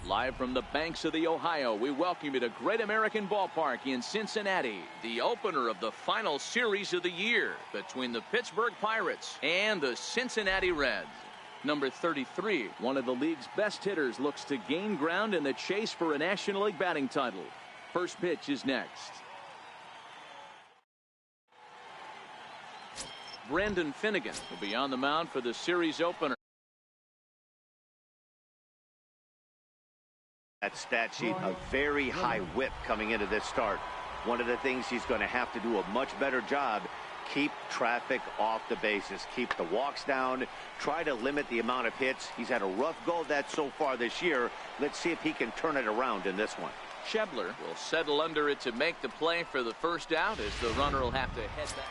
Live from the banks of the Ohio, we welcome you to Great American Ballpark in Cincinnati, the opener of the final series of the year between the Pittsburgh Pirates and the Cincinnati Reds. Number 33, one of the league's best hitters, looks to gain ground in the chase for a National League batting title. First pitch is next. Brandon Finnegan will be on the mound for the series opener. That stat sheet, a very high whip coming into this start. One of the things he's going to have to do a much better job, keep traffic off the bases, keep the walks down, try to limit the amount of hits. He's had a rough go of that so far this year. Let's see if he can turn it around in this one. Schebler will settle under it to make the play for the first out, as the runner will have to head back.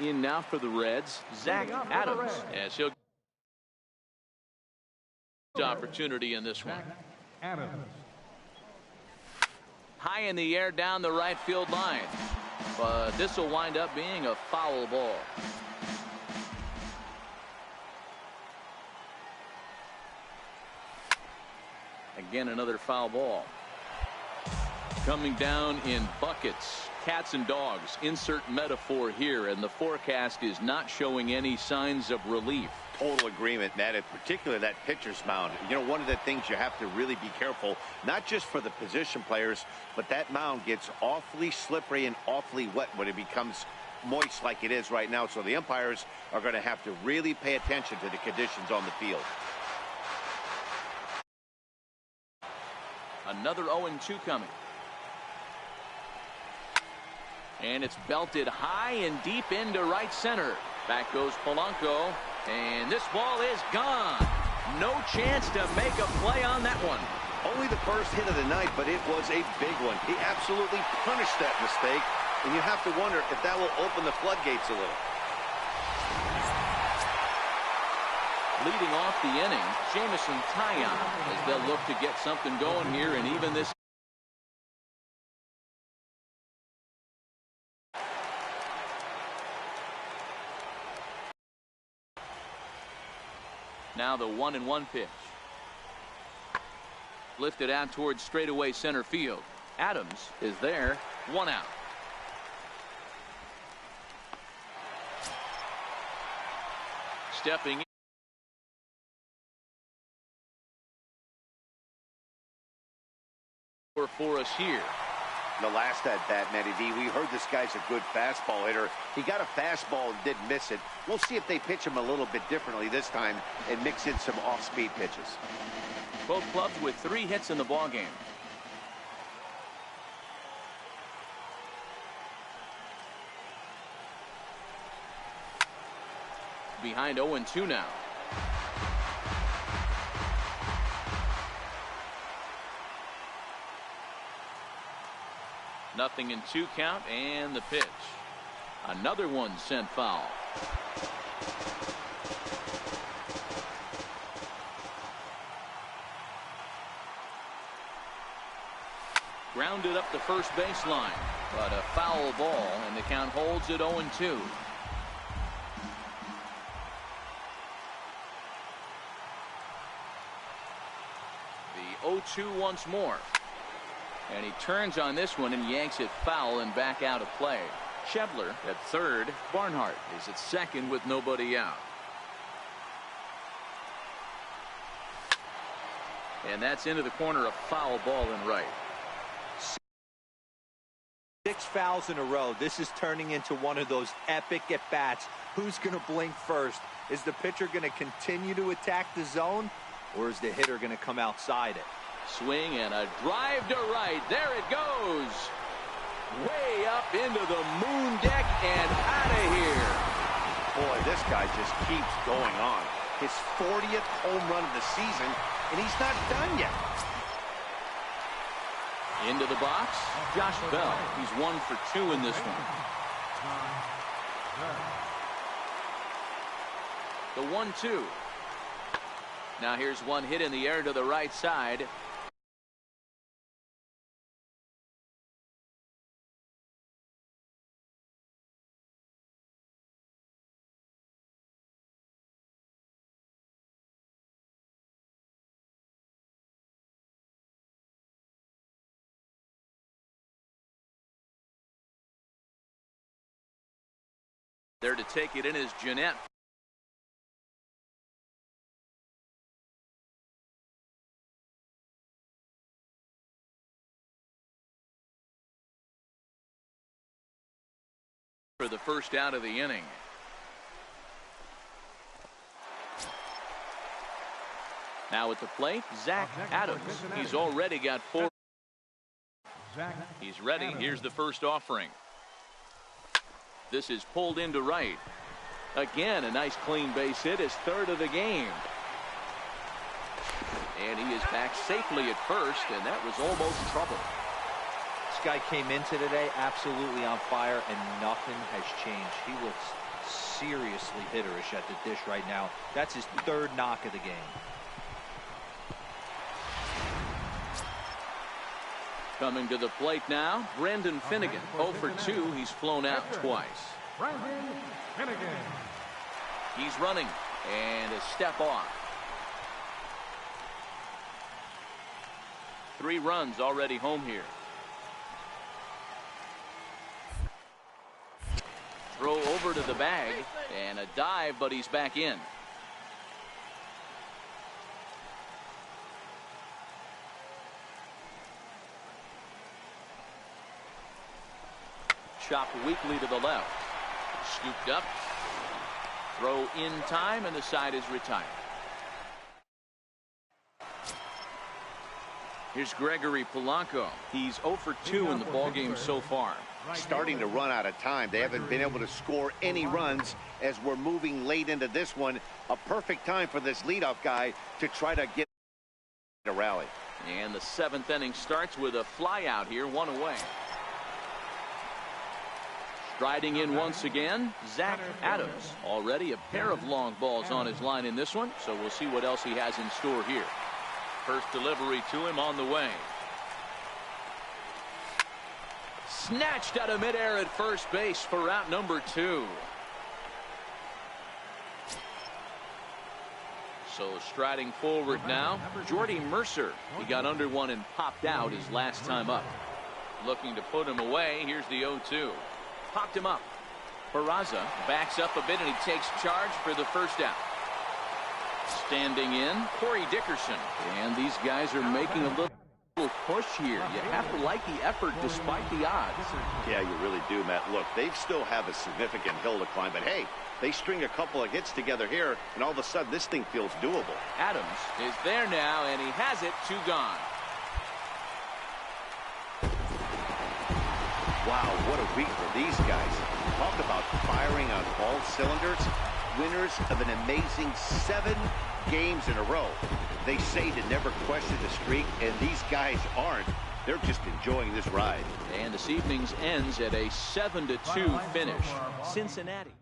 In now for the Reds, Zach Adams, as he'll opportunity in this one. High in the air down the right field line, but this will wind up being a foul ball. Again, another foul ball. Coming down in buckets, cats and dogs, insert metaphor here, and the forecast is not showing any signs of relief. Total agreement, Matt, in particular that pitcher's mound. You know, one of the things you have to really be careful, not just for the position players, but that mound gets awfully slippery and awfully wet when it becomes moist like it is right now. So the umpires are going to have to really pay attention to the conditions on the field. Another 0-2 coming. And it's belted high and deep into right center. Back goes Polanco, and this ball is gone. No chance to make a play on that one. Only the first hit of the night, but it was a big one. He absolutely punished that mistake, and you have to wonder if that will open the floodgates a little. Leading off the inning, Jamison Taillon, as they'll look to get something going here, and even this. Now the 1-1 pitch. Lifted out towards straightaway center field. Adams is there. One out. Stepping in for us here. The last at bat, Matty D, we heard this guy's a good fastball hitter. He got a fastball and didn't miss it. We'll see if they pitch him a little bit differently this time and mix in some off-speed pitches. Both clubs with 3 hits in the ballgame. Behind 0-2 now. Nothing in 2 count, and the pitch. Another one sent foul. Grounded up the first baseline, but a foul ball, and the count holds at 0-2. The 0-2 once more. And he turns on this one and yanks it foul and back out of play. Schebler at third. Barnhart is at second with nobody out. And that's into the corner, a foul ball in right. 6 fouls in a row. This is turning into one of those epic at-bats. Who's going to blink first? Is the pitcher going to continue to attack the zone, or is the hitter going to come outside it? Swing and a drive to right. There it goes. Way up into the moon deck and out of here. Boy, this guy just keeps going on. His 40th home run of the season, and he's not done yet. Into the box, Josh Bell. He's 1 for 2 in this one. The 1-2. Now here's one hit in the air to the right side. There to take it in is Jeanette. For the first out of the inning. Now at the plate, Zach Adams. He's already got 4. He's ready. Here's the first offering. This is pulled into right. Again, a nice clean base hit, his 3rd of the game. And he is back safely at first, and that was almost trouble. This guy came into today absolutely on fire, and nothing has changed. He looks seriously hitterish at the dish right now. That's his 3rd knock of the game. Coming to the plate now, Brendan Finnegan. 0 for 2. He's flown out twice. Brendan Finnegan. He's running, and a step off. 3 runs already home here. Throw over to the bag, and a dive, but he's back in. Chopped weakly to the left. Scooped up. Throw in time, and the side is retired. Here's Gregory Polanco. He's 0 for 2 in the ballgame so far. Starting to run out of time. They haven't been able to score any runs as we're moving late into this one. A perfect time for this leadoff guy to try to get a rally. And the 7th inning starts with a fly out here, 1 away. Striding in once again, Zach Adams. Already a pair of long balls on his line in this one, so we'll see what else he has in store here. First delivery to him on the way. Snatched out of midair at first base for out number 2. So striding forward now, Jordy Mercer. He got under one and popped out his last time up. Looking to put him away. Here's the 0-2. Popped him up. Peraza backs up a bit, and he takes charge for the first out. Standing in, Corey Dickerson. And these guys are making a little push here. You have to like the effort despite the odds. Yeah, you really do, Matt. Look, they still have a significant hill to climb, but hey, they string a couple of hits together here, and all of a sudden this thing feels doable. Adams is there now, and he has it. 2 gone. Wow, what a week for these guys. Talk about firing on all cylinders. Winners of an amazing 7 games in a row. They say to never question the streak, and these guys aren't. They're just enjoying this ride. And this evening's ends at a 7-2 finish. Cincinnati.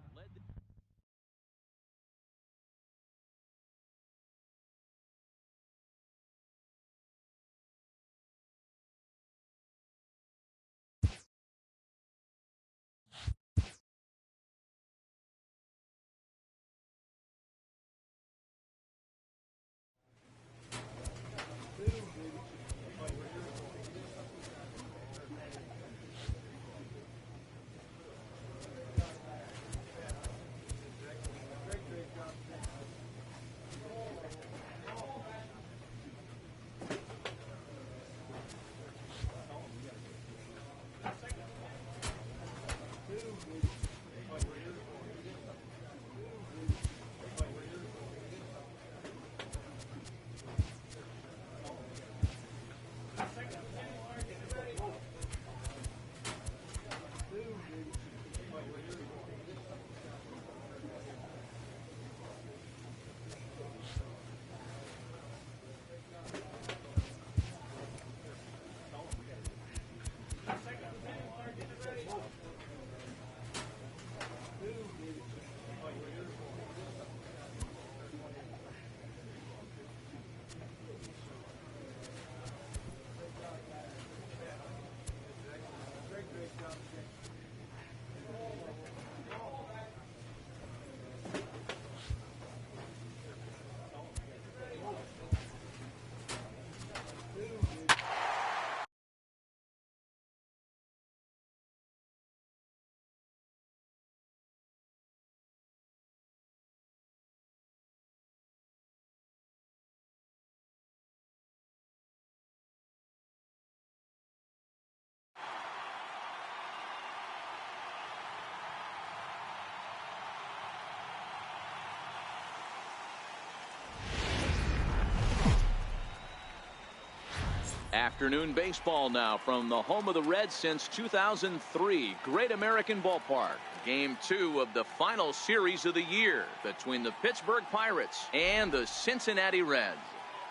Afternoon baseball now from the home of the Reds since 2003. Great American Ballpark. Game 2 of the final series of the year between the Pittsburgh Pirates and the Cincinnati Reds.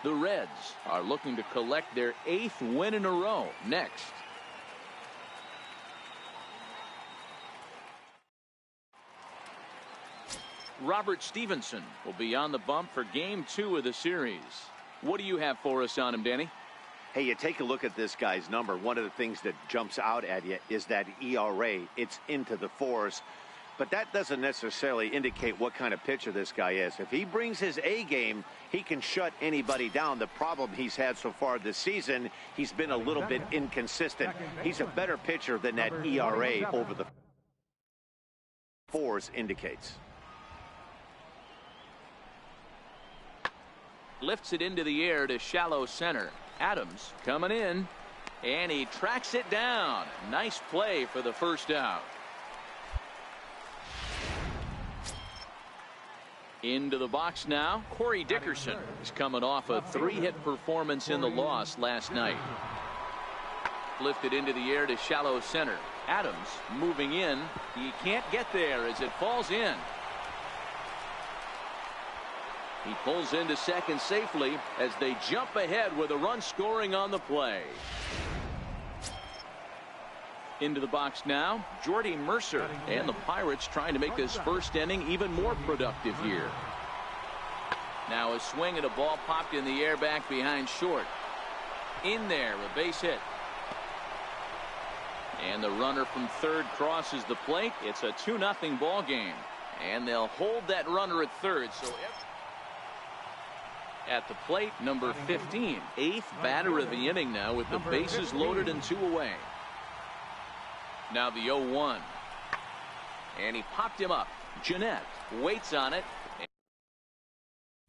The Reds are looking to collect their 8th win in a row next. Robert Stevenson will be on the bump for Game 2 of the series. What do you have for us on him, Danny? Hey, you take a look at this guy's number. One of the things that jumps out at you is that ERA. It's into the 4s. But that doesn't necessarily indicate what kind of pitcher this guy is. If he brings his A game, he can shut anybody down. The problem he's had so far this season, he's been a little bit inconsistent. He's a better pitcher than that ERA over the 4s indicates. Lifts it into the air to shallow center. Adams coming in, and he tracks it down. Nice play for the first out. Into the box now. Corey Dickerson is coming off a 3-hit performance in the loss last night. Lifted into the air to shallow center. Adams moving in. He can't get there as it falls in. He pulls into second safely as they jump ahead with a run scoring on the play. Into the box now, Jordy Mercer, and the Pirates trying to make this first inning even more productive here. Now a swing and a ball popped in the air back behind short. In there, a base hit. And the runner from third crosses the plate. It's a 2-0 ball game. And they'll hold that runner at third. So at the plate, number 15, 8th batter of the inning now with the bases loaded and 2 away. Now the 0-1. And he popped him up. Jeanette waits on it.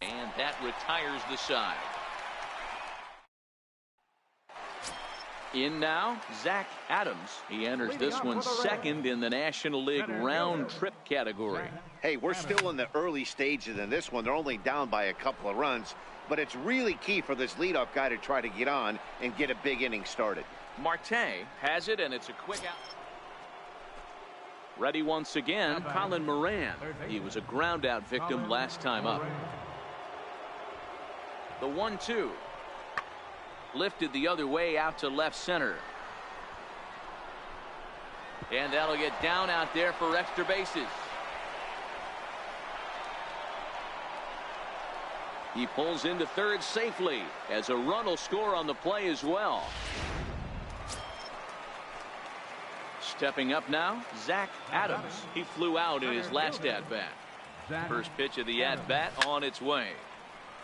And that retires the side. In now, Zach Adams. He enters this one second in the National League round trip category. Hey, we're still in the early stages in this one. They're only down by a couple of runs, but it's really key for this leadoff guy to try to get on and get a big inning started. Marte has it, and it's a quick out. Ready once again, Colin Moran. He was a ground out victim last time up. The 1-2. Lifted the other way out to left center. And that'll get down out there for extra bases. He pulls into third safely as a run will score on the play as well. Stepping up now, Zach Adams. He flew out in his last at-bat. First pitch of the at-bat on its way.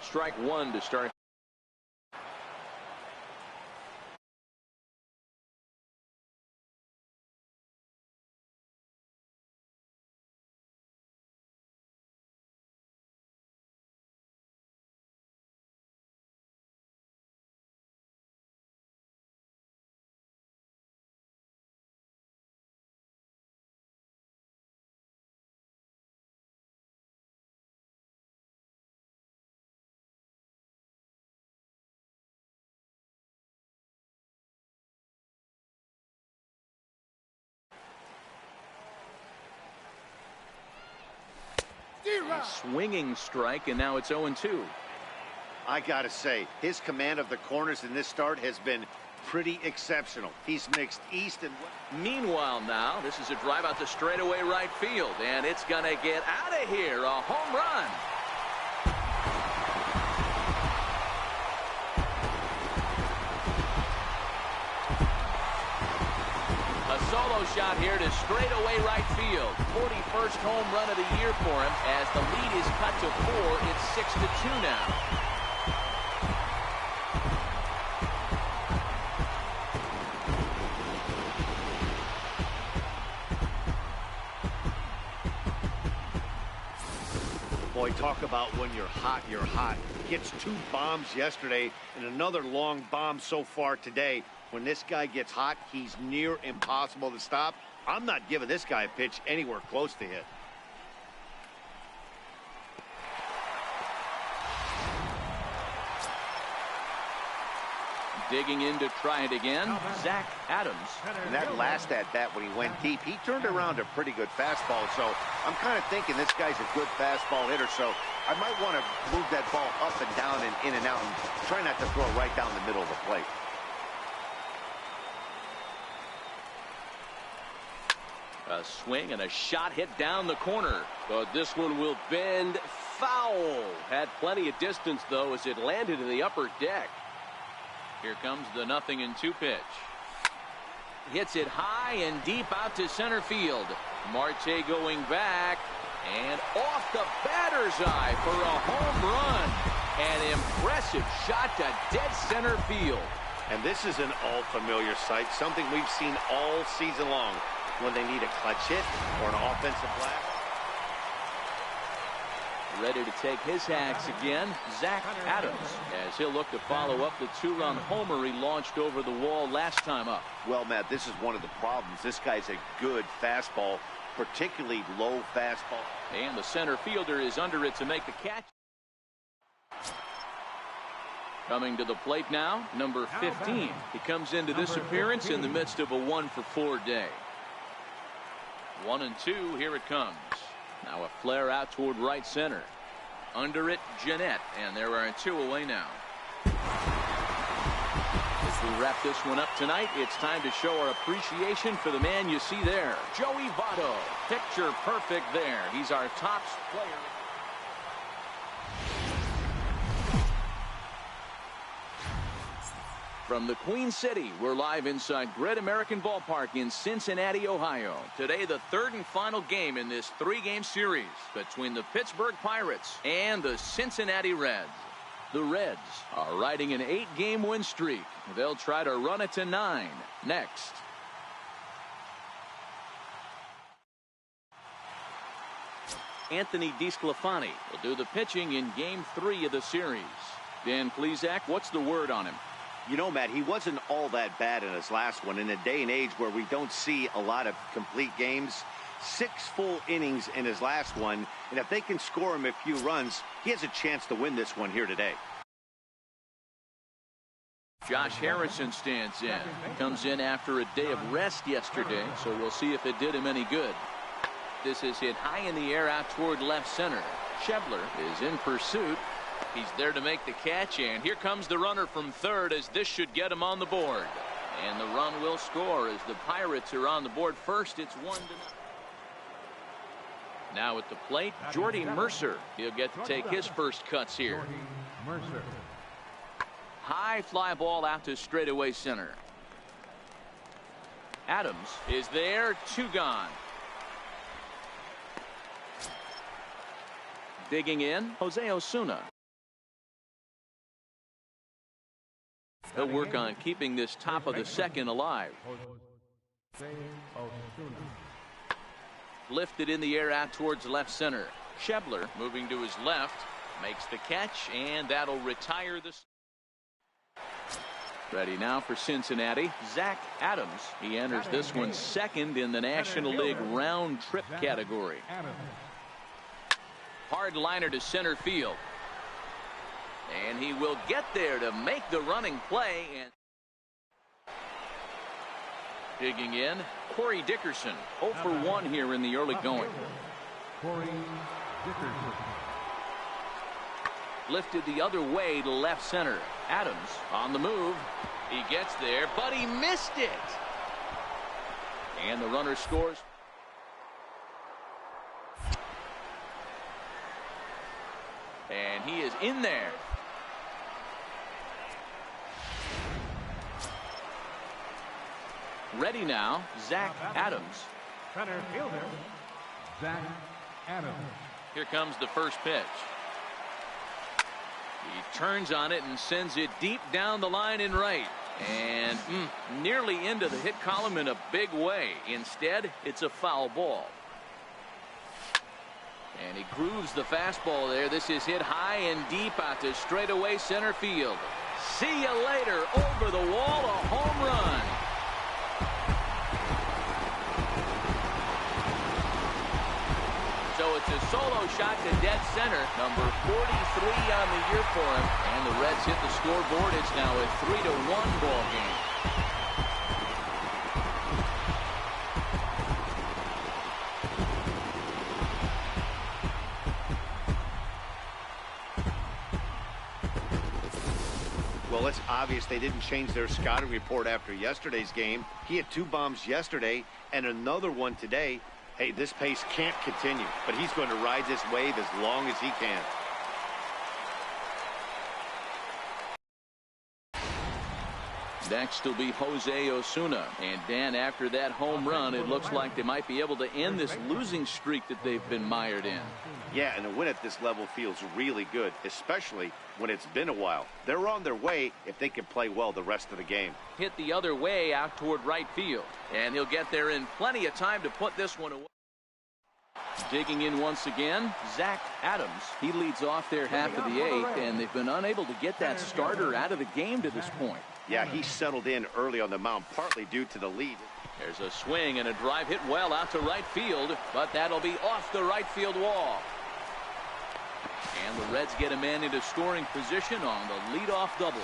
Strike 1 to start. A swinging strike, and now it's 0-2. I gotta say, his command of the corners in this start has been pretty exceptional. He's mixed east and west. Meanwhile now, this is a drive out to straightaway right field, and it's gonna get out of here. A home run. A solo shot here to straightaway right field. 41st home run of the year for him. As the lead is cut to 4, it's 6-2 now. Boy, talk about when you're hot, you're hot. Gets 2 bombs yesterday and another long bomb so far today. When this guy gets hot, he's near impossible to stop. I'm not giving this guy a pitch anywhere close to hit. Digging in to try it again, Zach Adams. And that last at-bat when he went deep, he turned around a pretty good fastball. So I'm kind of thinking this guy's a good fastball hitter. So I might want to move that ball up and down and in and out and try not to throw it right down the middle of the plate. A swing and a shot hit down the corner. But this one will bend foul. Had plenty of distance, though, as it landed in the upper deck. Here comes the 0-2 pitch. Hits it high and deep out to center field. Marte going back and off the batter's eye for a home run. An impressive shot to dead center field. And this is an all-familiar sight, something we've seen all season long when they need a clutch hit or an offensive blast. Ready to take his hacks again, Zach Adams, as he'll look to follow up the 2-run homer he launched over the wall last time up. Well, Matt, this is one of the problems. This guy's a good fastball, particularly low fastball. And the center fielder is under it to make the catch. Coming to the plate now, number 15. He comes into this appearance in the midst of a 1-for-4 day. 1-2, here it comes. Now a flare out toward right center. Under it, Jeanette, and there are 2 away now. As we wrap this one up tonight, it's time to show our appreciation for the man you see there, Joey Votto. Picture perfect there. He's our top player. From the Queen City, we're live inside Great American Ballpark in Cincinnati, Ohio. Today, the 3rd and final game in this 3-game series between the Pittsburgh Pirates and the Cincinnati Reds. The Reds are riding an 8-game win streak. They'll try to run it to 9 next. Anthony DeSclafani will do the pitching in Game 3 of the series. Dan Plesac, what's the word on him? You know, Matt, he wasn't all that bad in his last one. In a day and age where we don't see a lot of complete games, 6 full innings in his last one, and if they can score him a few runs, he has a chance to win this one here today. Josh Harrison stands in. Comes in after a day of rest yesterday, so we'll see if it did him any good. This is hit high in the air out toward left center. Schebler is in pursuit. He's there to make the catch, and here comes the runner from third as this should get him on the board. And the run will score as the Pirates are on the board first. It's 1-0. Now at the plate, Jordy Mercer. He'll get to take his first cuts here. High fly ball out to straightaway center. Adams is there, 2 gone. Digging in, Jose Osuna. He'll work on keeping this top of the 2nd alive. Lifted in the air out towards left center. Schebler moving to his left. Makes the catch, and that'll retire the... Ready now for Cincinnati, Zach Adams. He enters this one 2nd in the National League round trip category. Hard liner to center field. And he will get there to make the running play. And digging in, Corey Dickerson. 0 for 1 here in the early going. Lifted the other way to left center. Adams on the move. He gets there, but he missed it. And the runner scores. And he is in there. Ready now, Zach Adams. Center fielder, Zach Adams. Here comes the first pitch. He turns on it and sends it deep down the line in right. And nearly into the hit column in a big way. Instead, it's a foul ball. And he grooves the fastball there. This is hit high and deep out to straightaway center field. See you later. Over the wall, a home run. So it's a solo shot to dead center. Number 43 on the year for him. And the Reds hit the scoreboard. It's now a 3-1 ball game. Well, it's obvious they didn't change their scouting report after yesterday's game. He had 2 bombs yesterday and another one today. Hey, this pace can't continue, but he's going to ride this wave as long as he can. Next will be Jose Osuna. And Dan, after that home run, it looks like they might be able to end this losing streak that they've been mired in. Yeah, and a win at this level feels really good, especially when it's been a while. They're on their way if they can play well the rest of the game. Hit the other way out toward right field. And he'll get there in plenty of time to put this one away. Digging in once again, Zach Adams. He leads off their half of the 8th, and they've been unable to get that starter out of the game to this point. Yeah, he settled in early on the mound, partly due to the lead. There's a swing and a drive hit well out to right field, but that'll be off the right field wall. And the Reds get a man into scoring position on the leadoff double.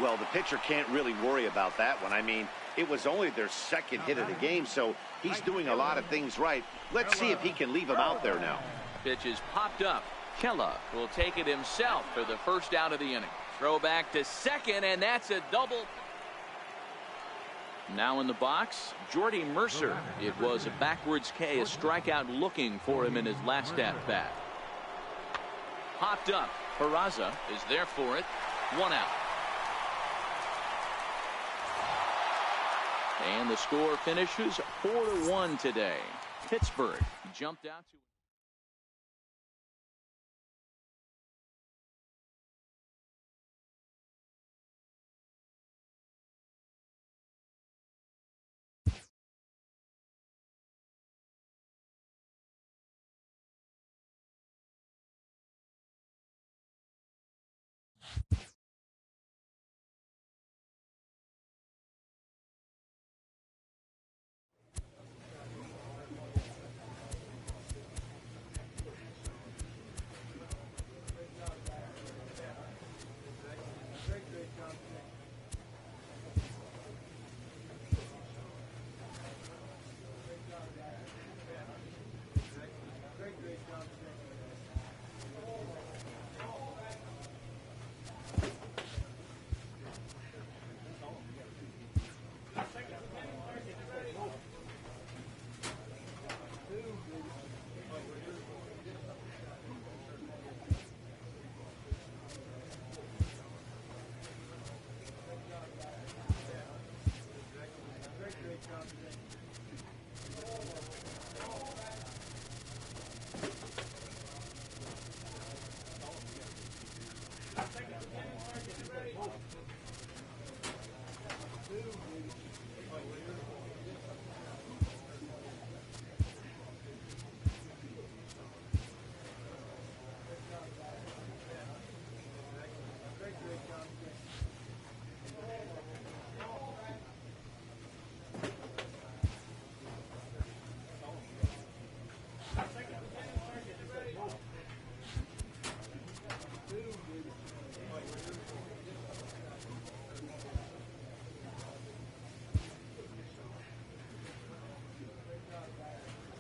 Well, the pitcher can't really worry about that one. I mean, it was only their second hit of the game, so he's doing a lot of things right. Let's see if he can leave him out there now. Pitch is popped up. Kella will take it himself for the first out of the inning. Throw back to second, and that's a double. Now in the box, Jordy Mercer. It was a backwards K, a strikeout looking for him in his last at-bat. Popped up. Peraza is there for it. 1 out. And the score finishes 4-1 today. Pittsburgh jumped out to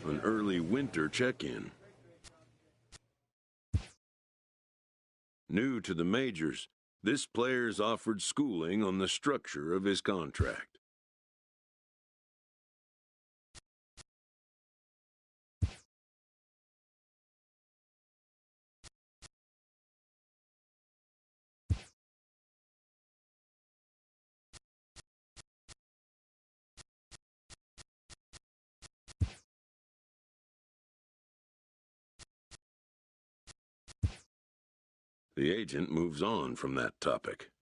an early winter check-in. New to the majors, this player's offered schooling on the structure of his contract. The agent moves on from that topic.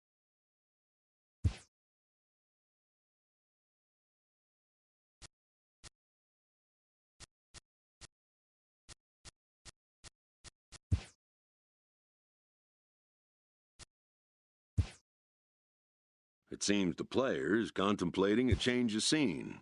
It seems the player is contemplating a change of scene.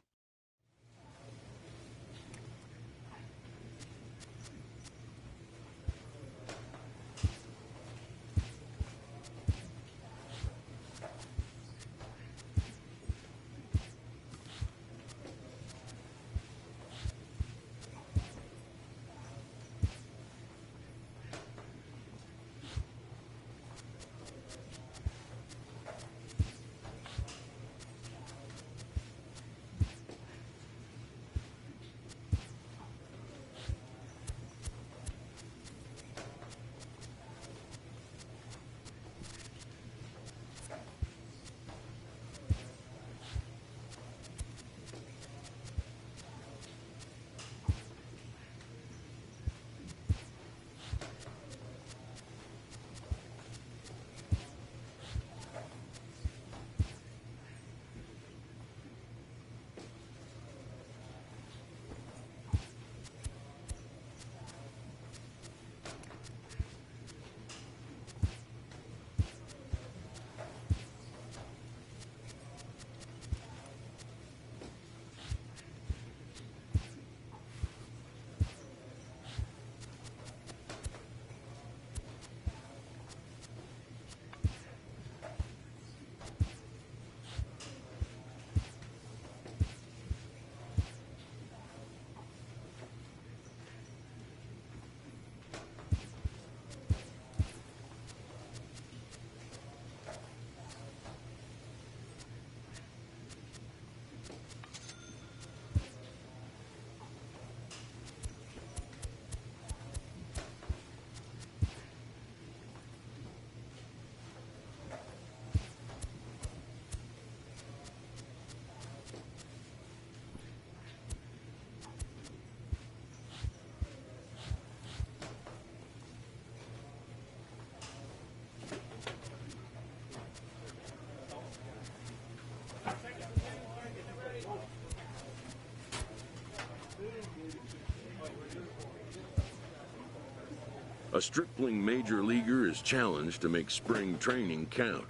A stripling major leaguer is challenged to make spring training count.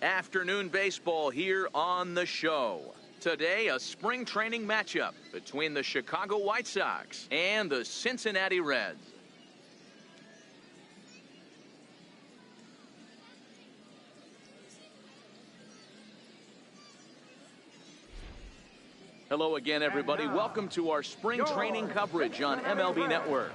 Afternoon baseball here on the show. Today, a spring training matchup between the Chicago White Sox and the Cincinnati Reds. Hello again, everybody. Welcome to our spring training coverage on MLB Network.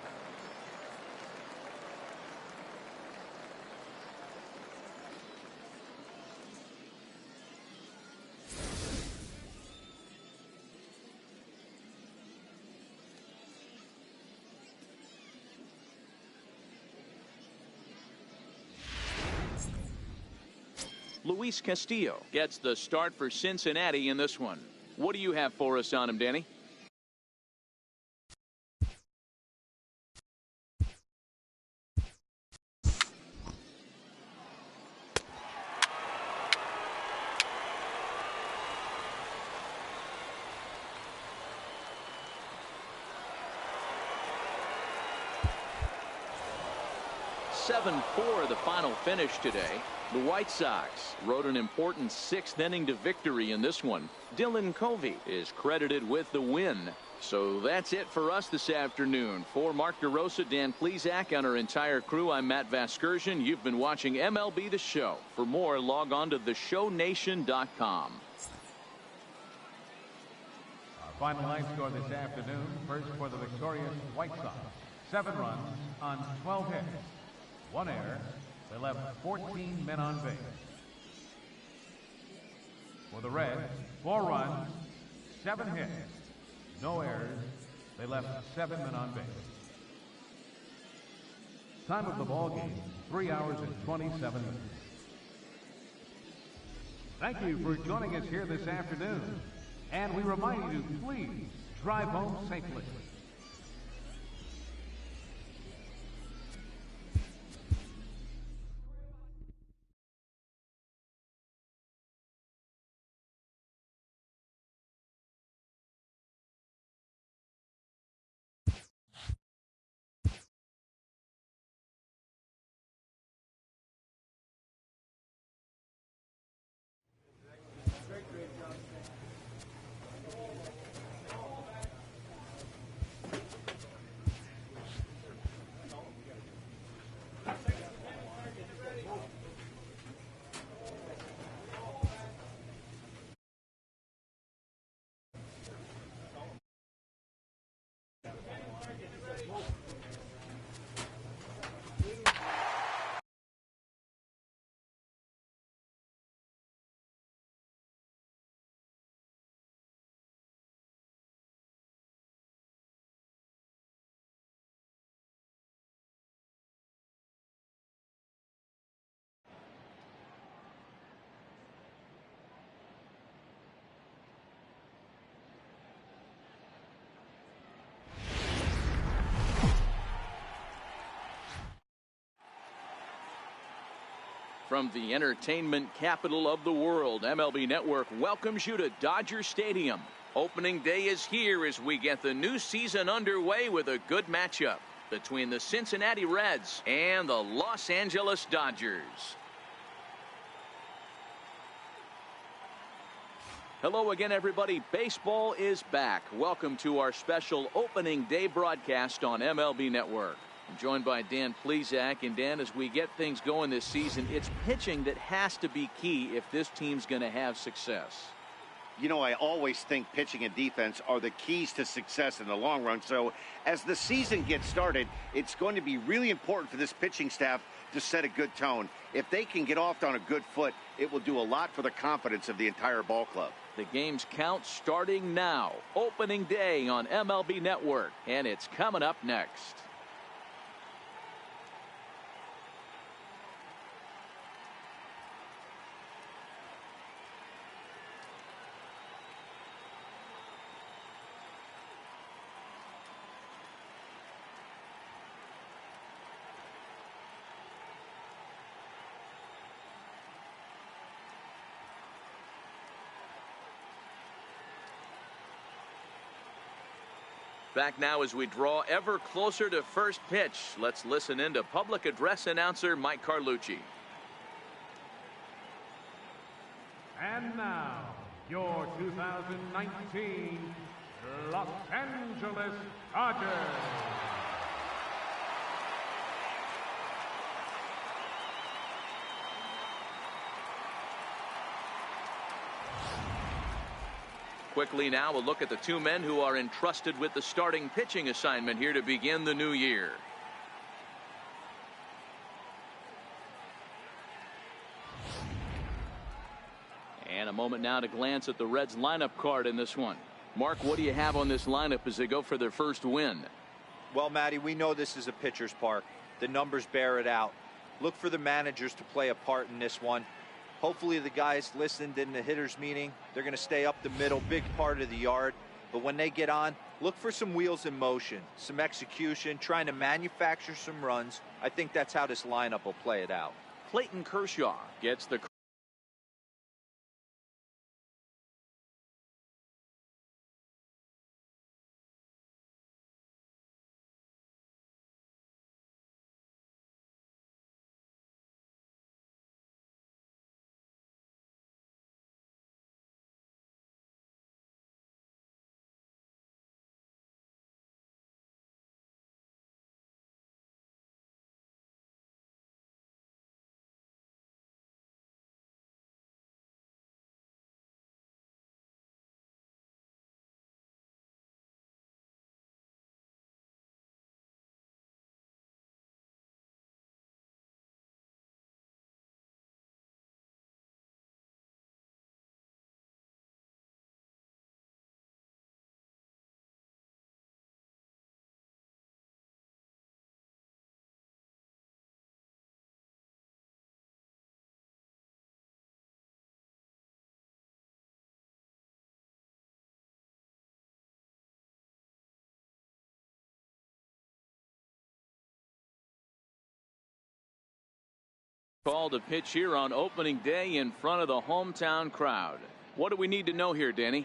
Luis Castillo gets the start for Cincinnati in this one. What do you have for us on him, Danny? The final finish today. The White Sox rode an important sixth inning to victory in this one. Dylan Covey is credited with the win. So that's it for us this afternoon. For Mark DeRosa, Dan Plesac, and our entire crew, I'm Matt Vasgersian. You've been watching MLB The Show. For more, log on to theshownation.com. Our final line score this afternoon. First for the victorious White Sox. 7 runs on 12 hits. 1 error. They left 14 men on base. For the Reds, 4 runs, 7 hits, no errors. They left 7 men on base. Time of the ball game, 3 hours and 27 minutes. Thank you for joining us here this afternoon. And we remind you to please drive home safely. From the entertainment capital of the world, MLB Network welcomes you to Dodger Stadium. Opening day is here as we get the new season underway with a good matchup between the Cincinnati Reds and the Los Angeles Dodgers. Hello again, everybody. Baseball is back. Welcome to our special opening day broadcast on MLB Network. I'm joined by Dan Plesac. And Dan, as we get things going this season, it's pitching that has to be key if this team's going to have success. you know, I always think pitching and defense are the keys to success in the long run. So as the season gets started, it's going to be really important for this pitching staff to set a good tone. If they can get off on a good foot, it will do a lot for the confidence of the entire ball club. The game's count starting now. Opening day on MLB Network, and it's coming up next. Back now as we draw ever closer to first pitch. Let's listen in to public address announcer Mike Carlucci. And now, your 2019 Los Angeles Dodgers. Quickly now, a look at the two men who are entrusted with the starting pitching assignment here to begin the new year. And a moment now to glance at the Reds lineup card in this one. Mark, what do you have on this lineup as they go for their first win? Well, Matty, we know this is a pitcher's park. The numbers bear it out. Look for the managers to play a part in this one. Hopefully the guys listened in the hitters meeting. They're going to stay up the middle, big part of the yard. But when they get on, look for some wheels in motion, some execution, trying to manufacture some runs. I think that's how this lineup will play it out. Clayton Kershaw gets the call to pitch here on opening day in front of the hometown crowd. What do we need to know here, Danny?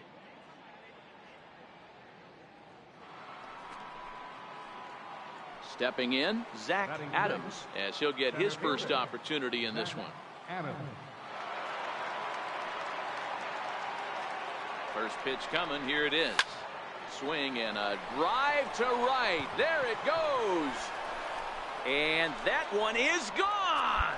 Stepping in, Zach Adams, as he'll get his first opportunity in this one. First pitch coming. Here it is. Swing and a drive to right. There it goes. And that one is gone.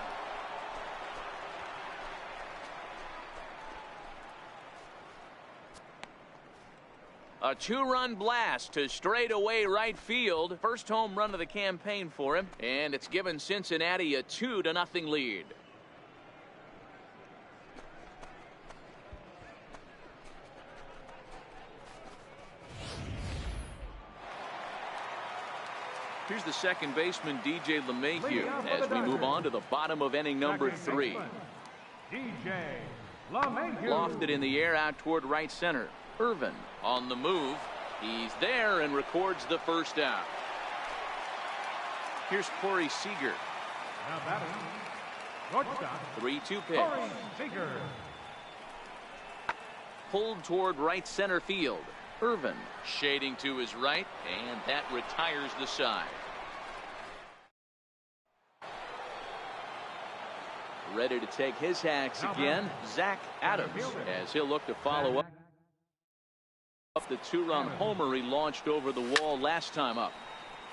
A two-run blast to straightaway right field. First home run of the campaign for him, and it's given Cincinnati a 2-0 lead. Here's the second baseman, DJ LeMahieu, as we move on to the bottom of inning number 3. DJ LeMahieu. Lofted in the air out toward right center. Irvin on the move. He's there and records the first out. Here's Corey Seager. Now batting, shortstop, 3-2 pitch. Corey Seager. Pulled toward right center field. Irvin shading to his right, and that retires the side. Ready to take his hacks again, Zach Adams, as he'll look to follow up the two-run homer he launched over the wall last time up.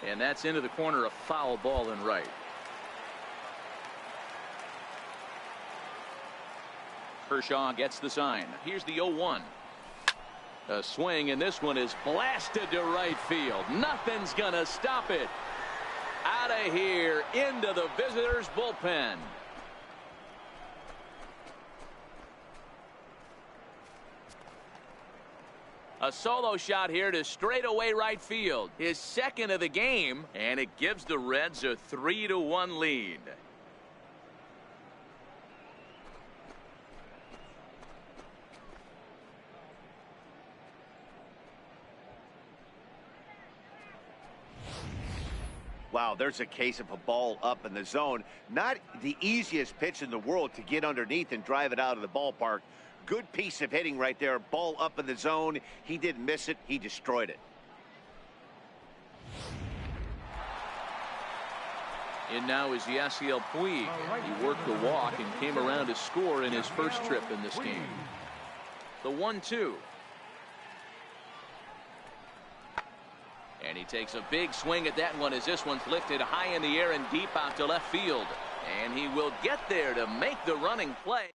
And that's into the corner, a foul ball in right. Kershaw gets the sign. Here's the 0-1. A swing, and this one is blasted to right field. Nothing's going to stop it. Out of here into the visitors' bullpen. A solo shot here to straightaway right field. His second of the game, and it gives the Reds a 3-1 lead. Wow, there's a case of a ball up in the zone. Not the easiest pitch in the world to get underneath and drive it out of the ballpark. Good piece of hitting right there. Ball up in the zone. He didn't miss it. He destroyed it. And now is Yasiel Puig. He worked the walk and came around to score in his first trip in this game. The 1-2. And he takes a big swing at that one as this one's lifted high in the air and deep out to left field. And he will get there to make the running play.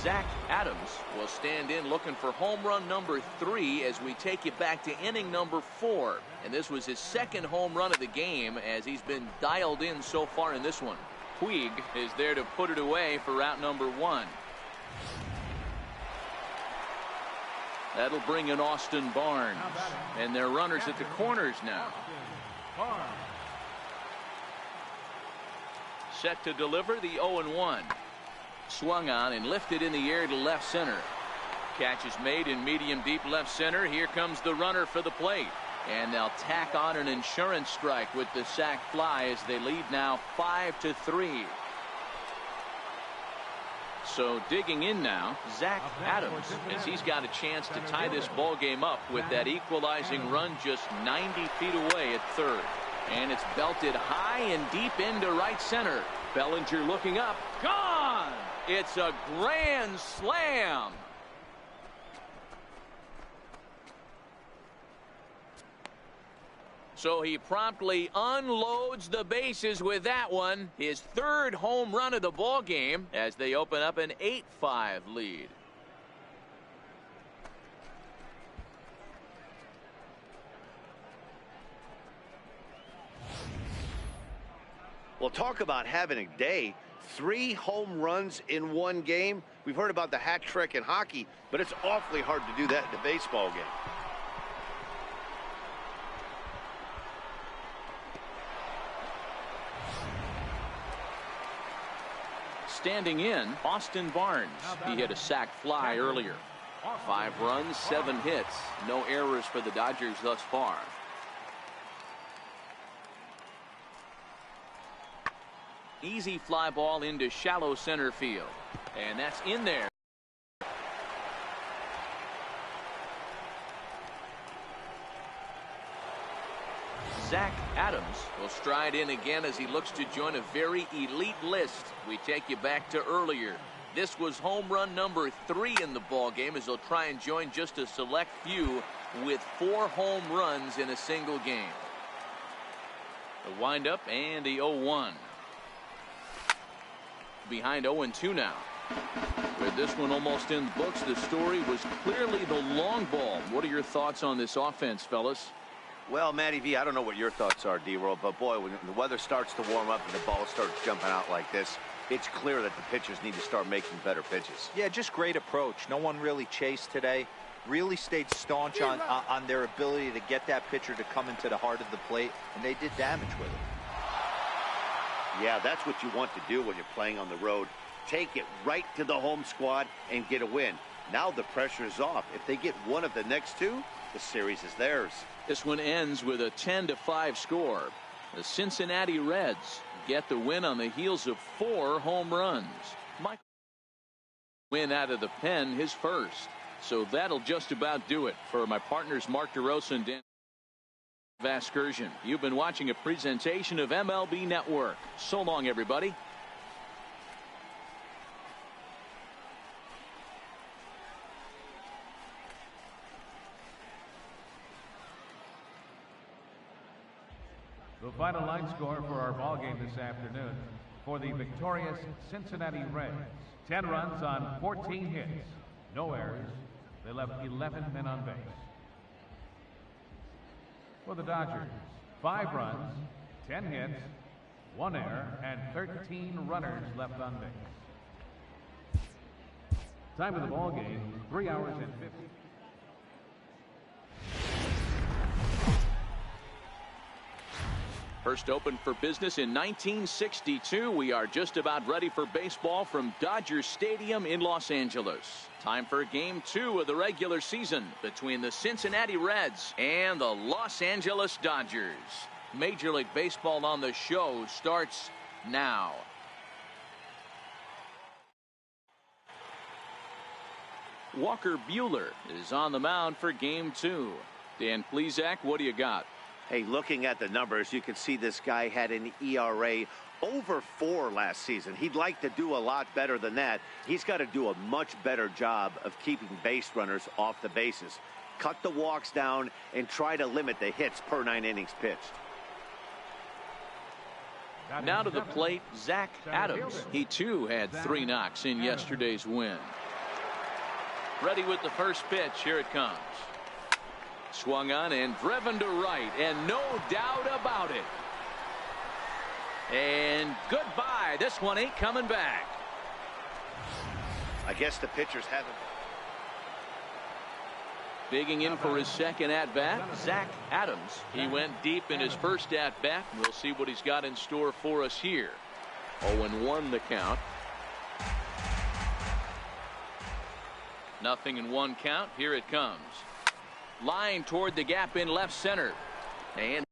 Zach Adams will stand in looking for home run number 3 as we take you back to inning number 4. And this was his second home run of the game as he's been dialed in so far in this one. Puig is there to put it away for out number 1. That'll bring in Austin Barnes. And they're runners at the corners now. Set to deliver the 0-1. Swung on and lifted in the air to left center. Catch is made in medium deep left center. Here comes the runner for the plate. And they'll tack on an insurance strike with the sac fly as they lead now 5-3. So digging in now, Zach Adams, as he's got a chance to tie this ball game up with that equalizing run just 90 feet away at third. And it's belted high and deep into right center. Bellinger looking up. Gone! It's a grand slam. So he promptly unloads the bases with that one. His third home run of the ball game as they open up an 8-5 lead. Well, talk about having a day. 3 home runs in one game. We've heard about the hat trick in hockey, but it's awfully hard to do that in a baseball game. Standing in, Austin Barnes. He hit a sac fly earlier. 5 runs, 7 hits. No errors for the Dodgers thus far. Easy fly ball into shallow center field. And that's in there. Zach Adams will stride in again as he looks to join a very elite list. We take you back to earlier. This was home run number 3 in the ball game as he'll try and join just a select few with 4 home runs in a single game. The windup and the 0-1. Behind 0-2 now. With this one almost in the books, the story was clearly the long ball. What are your thoughts on this offense, fellas? Well, Matty V, I don't know what your thoughts are, D-Roll, but boy, when the weather starts to warm up and the ball starts jumping out like this, it's clear that the pitchers need to start making better pitches. Yeah, just great approach. No one really chased today. Really stayed staunch on their ability to get that pitcher to come into the heart of the plate, and they did damage with it. Yeah, that's what you want to do when you're playing on the road. Take it right to the home squad and get a win. Now the pressure is off. If they get one of the next 2, the series is theirs. This one ends with a 10-5 score. The Cincinnati Reds get the win on the heels of 4 home runs. Michael win out of the pen, his first. So that'll just about do it for my partners Mark DeRosa and Dan Vaskersian. You've been watching a presentation of MLB Network. So long, everybody. The final line score for our ball game this afternoon for the victorious Cincinnati Reds. 10 runs on 14 hits. No errors, They left 11 men on base. For the Dodgers, 5 runs, 10 hits, 1 error, and 13 runners left on base. Time of the ball game, 3 hours and 50. First opened for business in 1962. We are just about ready for baseball from Dodger Stadium in Los Angeles. Time for Game 2 of the regular season between the Cincinnati Reds and the Los Angeles Dodgers. Major League Baseball on the show starts now. Walker Buehler is on the mound for Game 2. Dan Plesac, what do you got? Hey, looking at the numbers, you can see this guy had an ERA over 4 last season. He'd like to do a lot better than that. He's got to do a much better job of keeping base runners off the bases. Cut the walks down and try to limit the hits per 9 innings pitched. Now to the plate, Zach Adams. He too had 3 knocks in yesterday's win. Ready with the first pitch. Here it comes. Swung on and driven to right, and no doubt about it. And goodbye. This one ain't coming back. I guess the pitchers haven't. Bigging in for his second at-bat, Zach Adams. He went deep in his first at-bat. We'll see what he's got in store for us here. 0-1 the count. 0-1 count. Here it comes. Line toward the gap in left center. And